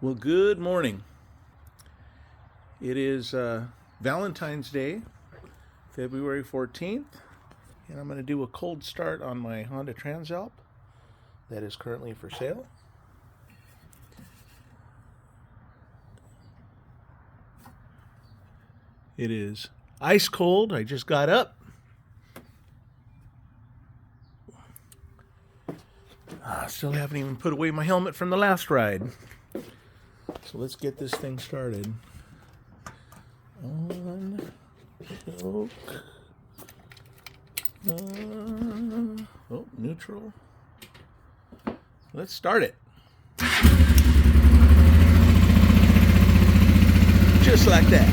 Well, good morning. It is Valentine's Day, February 14th, and I'm going to do a cold start on my Honda Transalp that is currently for sale. It is ice cold. I just got up. Still haven't even put away my helmet from the last ride. So let's get this thing started. On, choke. Neutral. Let's start it. Just like that.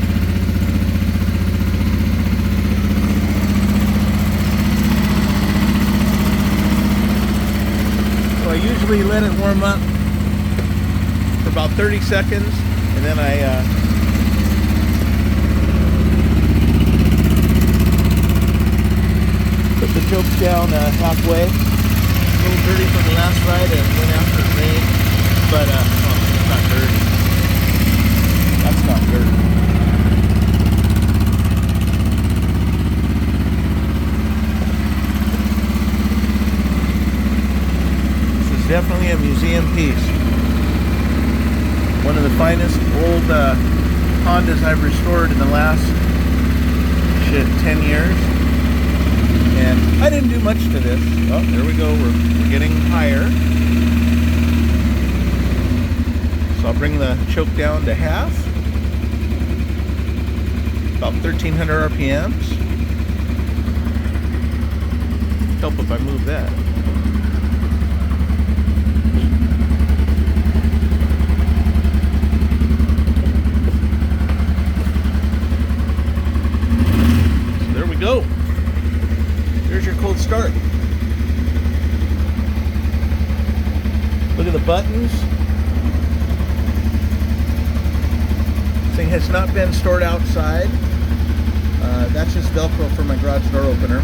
So I usually let it warm up for about 30 seconds, and then I put the choke down halfway. A little dirty from the last ride and went after it rained, but it's not dirty. That's not dirty. This is definitely a museum piece. One of the finest old Hondas I've restored in the last 10 years. And I didn't do much to this. Oh, there we go. We're getting higher. So I'll bring the choke down to half. About 1,300 RPMs. Help if I move that. Go. Here's your cold start. Look at the buttons. This thing has not been stored outside. That's just Velcro for my garage door opener.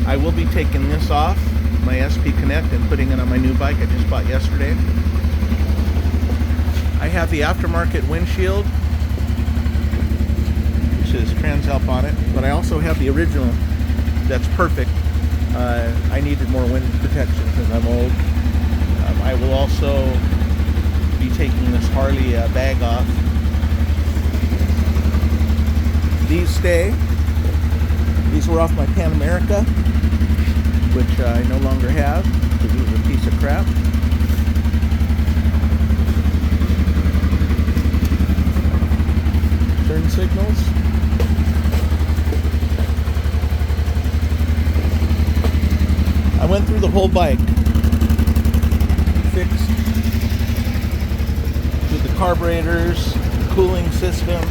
I will be taking this off my SP Connect and putting it on my new bike I just bought yesterday. I have the aftermarket windshield, is Transalp on it, but I also have the original that's perfect. I needed more wind protection because I'm old. I will also be taking this Harley bag off. These stay. These were off my Pan America, which I no longer have because it was a piece of crap. Turn signals. I went through the whole bike, fixed with the carburetors, cooling system.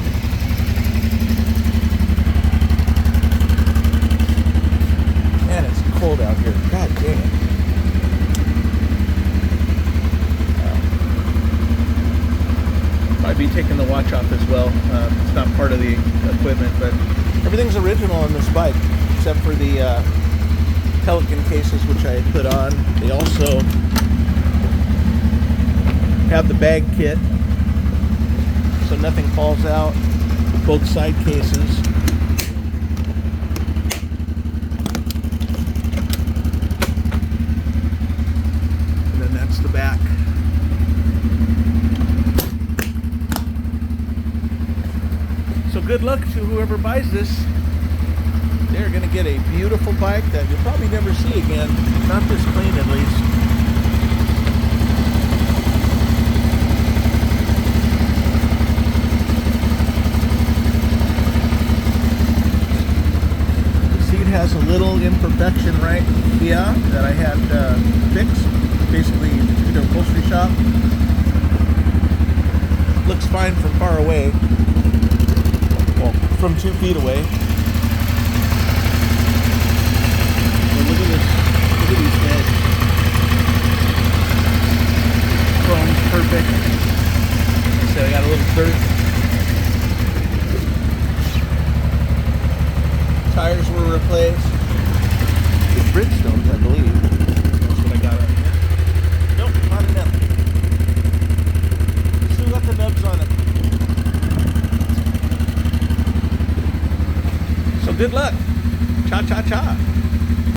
Man, it's cold out here. God dang it. I'd be taking the watch off as well. It's not part of the equipment, but everything's original on this bike, except for the Pelican cases, which I had put on. They also have the bag kit, so nothing falls out. Both side cases. And then that's the back. So good luck to whoever buys this. They're going to get a beautiful bike that you'll probably never see again. Not this clean, at least. The seat has a little imperfection right here that I had fixed. Basically, to a upholstery shop. Looks fine from far away. Well, from 2 feet away. Look at these heads. Chrome's perfect. Like I said, I got a little dirt. Tires were replaced. With Bridgestones, I believe. That's what I got on here. Nope, not enough. good luck. Cha cha cha.